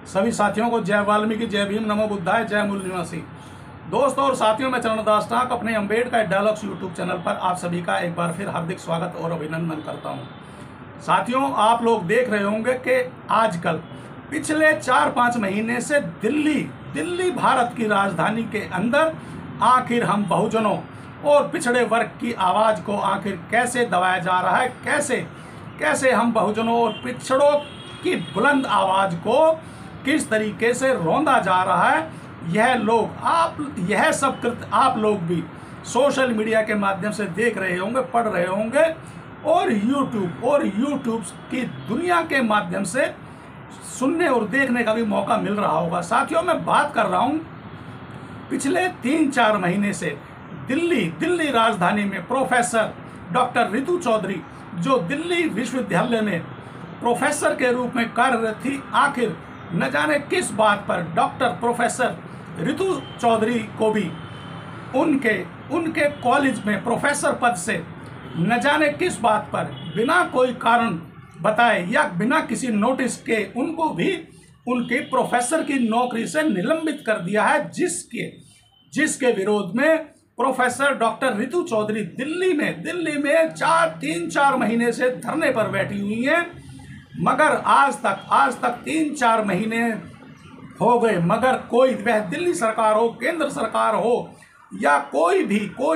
सभी साथियों को जय वाल्मीकि, जय भीम, नमो बुद्धाय, जय मूल निवासी। दोस्तों और साथियों, मैं चरणदास टाक अपने अम्बेडकर डायलॉग्स यूट्यूब चैनल पर आप सभी का एक बार फिर हार्दिक स्वागत और अभिनंदन करता हूं। साथियों, आप लोग देख रहे होंगे कि आजकल पिछले 4-5 महीने से दिल्ली भारत की राजधानी के अंदर आखिर हम बहुजनों और पिछड़े वर्ग की आवाज़ को आखिर कैसे दबाया जा रहा है, कैसे हम बहुजनों और पिछड़ों की बुलंद आवाज़ को किस तरीके से रौंदा जा रहा है। यह सब कृत्य आप लोग भी सोशल मीडिया के माध्यम से देख रहे होंगे, पढ़ रहे होंगे और यूट्यूब की दुनिया के माध्यम से सुनने और देखने का भी मौका मिल रहा होगा। साथियों, मैं बात कर रहा हूँ पिछले 3-4 महीने से दिल्ली राजधानी में प्रोफेसर डॉक्टर रितु चौधरी, जो दिल्ली विश्वविद्यालय में प्रोफेसर के रूप में कार्यरत थी, आखिर न जाने किस बात पर डॉक्टर प्रोफेसर रितु चौधरी को भी उनके कॉलेज में प्रोफेसर पद से न जाने किस बात पर बिना कोई कारण बताए या बिना किसी नोटिस के उनको भी उनके प्रोफेसर की नौकरी से निलंबित कर दिया है, जिसके विरोध में प्रोफेसर डॉक्टर रितु चौधरी दिल्ली में 3-4 महीने से धरने पर बैठी हुई हैं। मगर आज तक 3-4 महीने हो गए, मगर कोई, वह दिल्ली सरकार हो, केंद्र सरकार हो या कोई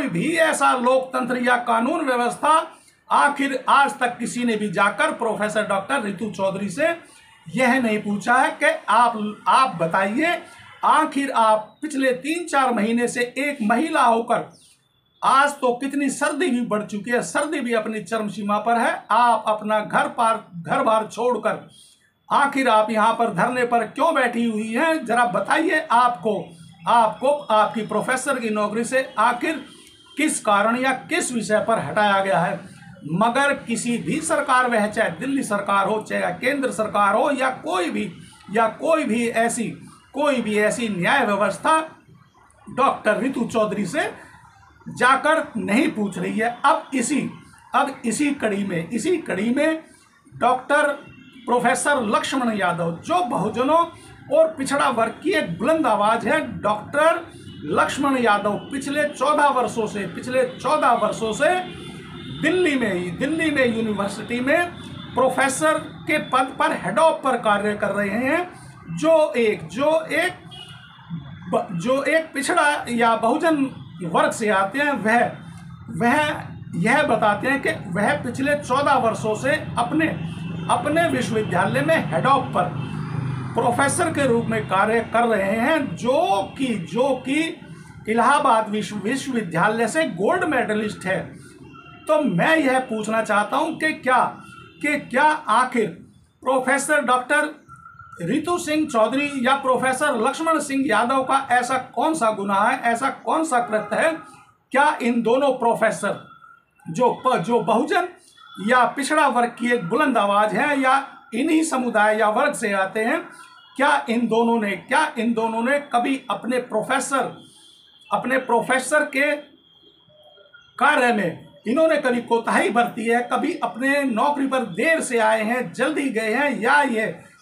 भी ऐसा लोकतंत्र या कानून व्यवस्था, आखिर आज तक किसी ने भी जाकर प्रोफेसर डॉक्टर रितु चौधरी से यह नहीं पूछा है कि आप बताइए, आखिर आप पिछले 3-4 महीने से एक महिला होकर, आज तो कितनी सर्दी भी बढ़ चुकी है, सर्दी भी अपनी चरम सीमा पर है, आप अपना घर बार छोड़कर आखिर आप यहाँ पर धरने पर क्यों बैठी हुई हैं? जरा बताइए, आपको आपकी प्रोफेसर की नौकरी से आखिर किस कारण या किस विषय पर हटाया गया है? मगर किसी भी सरकार, वह चाहे दिल्ली सरकार हो, चाहे केंद्र सरकार हो या कोई भी ऐसी न्याय व्यवस्था डॉक्टर रितु चौधरी से जाकर नहीं पूछ रही है। अब इसी कड़ी में डॉक्टर प्रोफेसर लक्ष्मण यादव, जो बहुजनों और पिछड़ा वर्ग की एक बुलंद आवाज है, डॉक्टर लक्ष्मण यादव पिछले 14 वर्षों से दिल्ली में यूनिवर्सिटी में प्रोफेसर के पद पर, हेड ऑफ पर कार्य कर रहे हैं, जो एक पिछड़ा या बहुजन वर्ग से आते हैं। वह यह बताते हैं कि वह पिछले 14 वर्षों से अपने विश्वविद्यालय में हेड ऑफ पर प्रोफेसर के रूप में कार्य कर रहे हैं, जो कि इलाहाबाद विश्वविद्यालय से गोल्ड मेडलिस्ट है। तो मैं यह पूछना चाहता हूं कि क्या आखिर प्रोफेसर डॉक्टर रितु सिंह चौधरी या प्रोफेसर लक्ष्मण सिंह यादव का ऐसा कौन सा गुनाह है, ऐसा कौन सा कृत्य है? क्या इन दोनों प्रोफेसर जो बहुजन या पिछड़ा वर्ग की एक बुलंद आवाज है या इन्हीं समुदाय या वर्ग से आते हैं, क्या इन दोनों ने कभी अपने प्रोफेसर के कार्य में इन्होंने कभी कोताही बरती है? कभी अपने नौकरी पर देर से आए हैं, जल्दी गए हैं,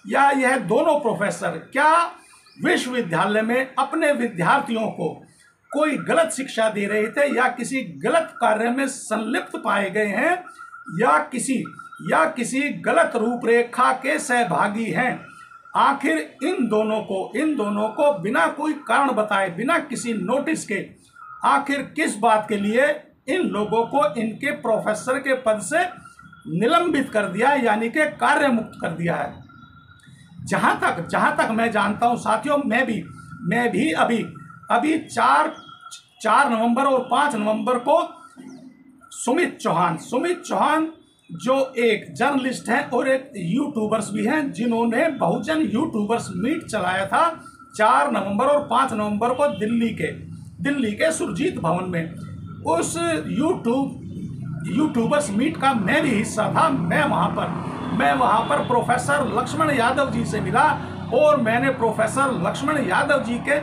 या यह दोनों प्रोफेसर क्या विश्वविद्यालय में अपने विद्यार्थियों को कोई गलत शिक्षा दे रहे थे या किसी गलत कार्य में संलिप्त पाए गए हैं या किसी गलत रूपरेखा के सहभागी हैं? आखिर इन दोनों को बिना कोई कारण बताए, बिना किसी नोटिस के, आखिर किस बात के लिए इन लोगों को इनके प्रोफेसर के पद से निलंबित कर दिया है, यानी कि कार्य मुक्त कर दिया है? जहां तक मैं जानता हूं साथियों, मैं भी अभी 4 नवंबर और 5 नवंबर को सुमित चौहान जो एक जर्नलिस्ट हैं और एक यूट्यूबर्स भी हैं, जिन्होंने बहुजन यूट्यूबर्स मीट चलाया था 4 नवंबर और 5 नवंबर को दिल्ली के सुरजीत भवन में। उस यूट्यूबर्स मीट का मैं भी हिस्सा था। मैं वहाँ पर प्रोफेसर लक्ष्मण यादव जी से मिला और मैंने प्रोफेसर लक्ष्मण यादव जी के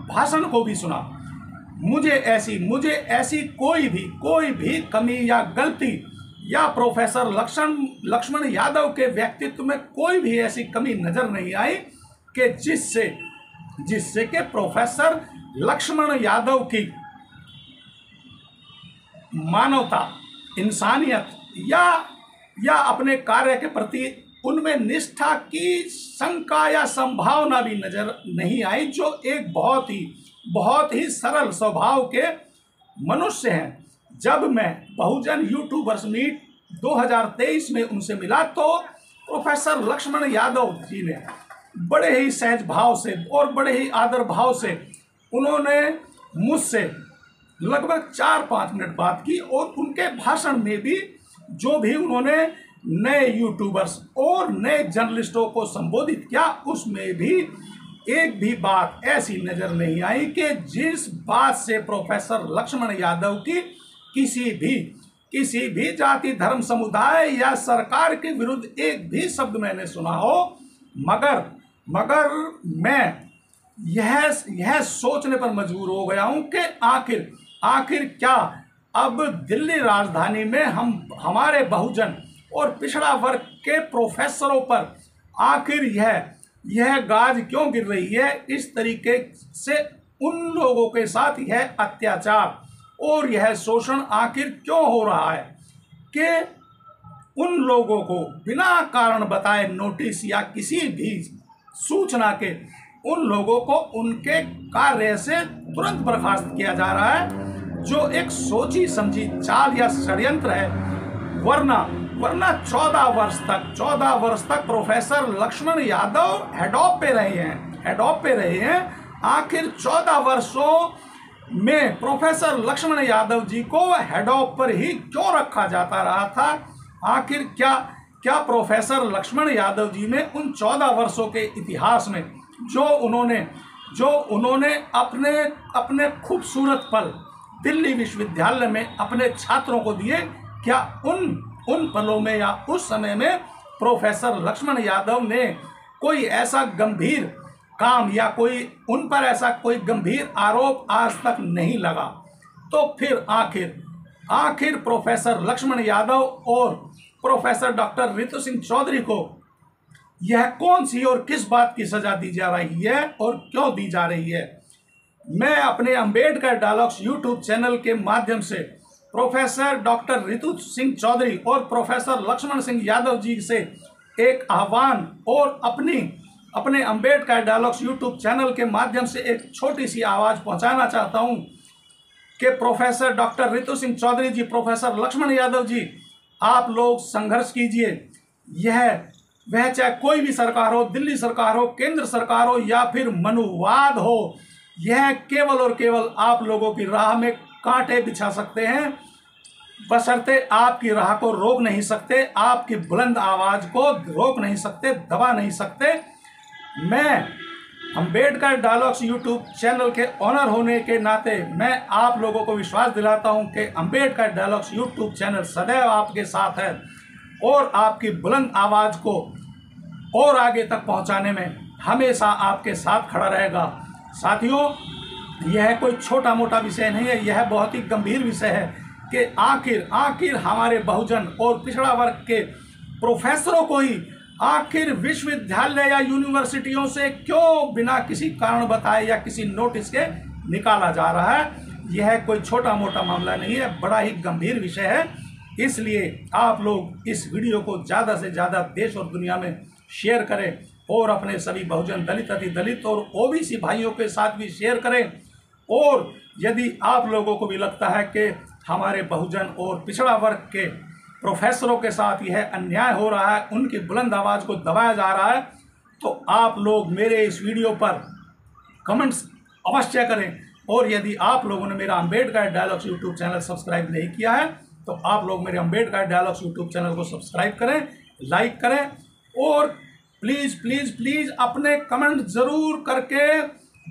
भाषण को भी सुना। मुझे ऐसी कोई भी कमी या गलती या प्रोफेसर लक्ष्मण यादव के व्यक्तित्व में कोई भी ऐसी कमी नजर नहीं आई कि जिससे जिससे कि प्रोफेसर लक्ष्मण यादव की मानवता, इंसानियत या अपने कार्य के प्रति उनमें निष्ठा की शंका या संभावना भी नजर नहीं आई, जो एक बहुत ही सरल स्वभाव के मनुष्य हैं। जब मैं बहुजन यूट्यूबर्स मीट 2023 में उनसे मिला तो प्रोफेसर लक्ष्मण यादव जी ने बड़े ही सहज भाव से और बड़े ही आदर भाव से उन्होंने मुझसे लगभग 4-5 मिनट बात की, और उनके भाषण में भी जो भी उन्होंने नए यूट्यूबर्स और नए जर्नलिस्टों को संबोधित किया, उसमें भी एक भी बात ऐसी नजर नहीं आई कि जिस बात से प्रोफेसर लक्ष्मण यादव की किसी भी जाति, धर्म, समुदाय या सरकार के विरुद्ध एक भी शब्द मैंने सुना हो। मगर मैं यह सोचने पर मजबूर हो गया हूं कि आखिर क्या अब दिल्ली राजधानी में हमारे बहुजन और पिछड़ा वर्ग के प्रोफेसरों पर आखिर यह गाज क्यों गिर रही है? इस तरीके से उन लोगों के साथ यह अत्याचार और यह शोषण आखिर क्यों हो रहा है कि उन लोगों को बिना कारण बताए नोटिस या किसी भी सूचना के उन लोगों को उनके कार्य से तुरंत बर्खास्त किया जा रहा है, जो एक सोची समझी चाल या षड्यंत्र है। वरना 14 वर्ष तक professor Lakshman Yadav head of पे रहे हैं। आखिर 14 वर्षों में प्रोफेसर लक्ष्मण यादव जी को हेड ऑफ पर ही क्यों रखा जाता रहा था? आखिर क्या प्रोफेसर लक्ष्मण यादव जी ने उन 14 वर्षों के इतिहास में जो उन्होंने अपने खूबसूरत पल दिल्ली विश्वविद्यालय में अपने छात्रों को दिए, क्या उन पलों में या उस समय में प्रोफेसर लक्ष्मण यादव ने कोई ऐसा गंभीर काम या उन पर ऐसा कोई गंभीर आरोप आज तक नहीं लगा? तो फिर आखिर प्रोफेसर लक्ष्मण यादव और प्रोफेसर डॉक्टर रितु सिंह चौधरी को यह कौन सी और किस बात की सजा दी जा रही है और क्यों दी जा रही है? मैं अपने अंबेडकर डायलॉग्स यूट्यूब चैनल के माध्यम से प्रोफेसर डॉक्टर रितु सिंह चौधरी और प्रोफेसर लक्ष्मण सिंह यादव जी से एक आह्वान और अपने अंबेडकर डायलॉग्स यूट्यूब चैनल के माध्यम से एक छोटी सी आवाज़ पहुंचाना चाहता हूं कि प्रोफेसर डॉक्टर रितु सिंह चौधरी जी, प्रोफेसर लक्ष्मण यादव जी, आप लोग संघर्ष कीजिए। वह चाहे कोई भी सरकार हो, दिल्ली सरकार हो, केंद्र सरकार हो या फिर मनुवाद हो, यह केवल और केवल आप लोगों की राह में कांटे बिछा सकते हैं, बशर्ते आपकी राह को रोक नहीं सकते, आपकी बुलंद आवाज़ को रोक नहीं सकते, दबा नहीं सकते। मैं अंबेडकर डायलॉग्स यूट्यूब चैनल के ऑनर होने के नाते मैं आप लोगों को विश्वास दिलाता हूं कि अंबेडकर डायलॉग्स यूट्यूब चैनल सदैव आपके साथ है और आपकी बुलंद आवाज़ को और आगे तक पहुंचाने में हमेशा आपके साथ खड़ा रहेगा। साथियों, यह कोई छोटा मोटा विषय नहीं है, यह बहुत ही गंभीर विषय है कि आखिर हमारे बहुजन और पिछड़ा वर्ग के प्रोफेसरों को ही आखिर विश्वविद्यालय या यूनिवर्सिटियों से क्यों बिना किसी कारण बताए या किसी नोटिस के निकाला जा रहा है। यह कोई छोटा मोटा मामला नहीं है, बड़ा ही गंभीर विषय है। इसलिए आप लोग इस वीडियो को ज़्यादा से ज़्यादा देश और दुनिया में शेयर करें और अपने सभी बहुजन, दलित, अति दलित और ओबीसी भाइयों के साथ भी शेयर करें। और यदि आप लोगों को भी लगता है कि हमारे बहुजन और पिछड़ा वर्ग के प्रोफेसरों के साथ यह अन्याय हो रहा है, उनकी बुलंद आवाज़ को दबाया जा रहा है, तो आप लोग मेरे इस वीडियो पर कमेंट्स अवश्य करें। और यदि आप लोगों ने मेरा Ambedkar dialogues YouTube channel subscribe नहीं किया है तो आप लोग मेरे अंबेडकर डायलॉग्स यूट्यूब चैनल को सब्सक्राइब करें, लाइक करें और प्लीज़ प्लीज़ प्लीज़ अपने कमेंट ज़रूर करके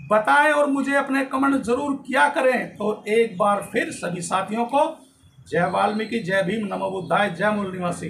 बताएं और मुझे अपने कमेंट ज़रूर किया करें। तो एक बार फिर सभी साथियों को जय वाल्मीकि, जय भीम, नमो बुद्धाय, जय मूल निवासी।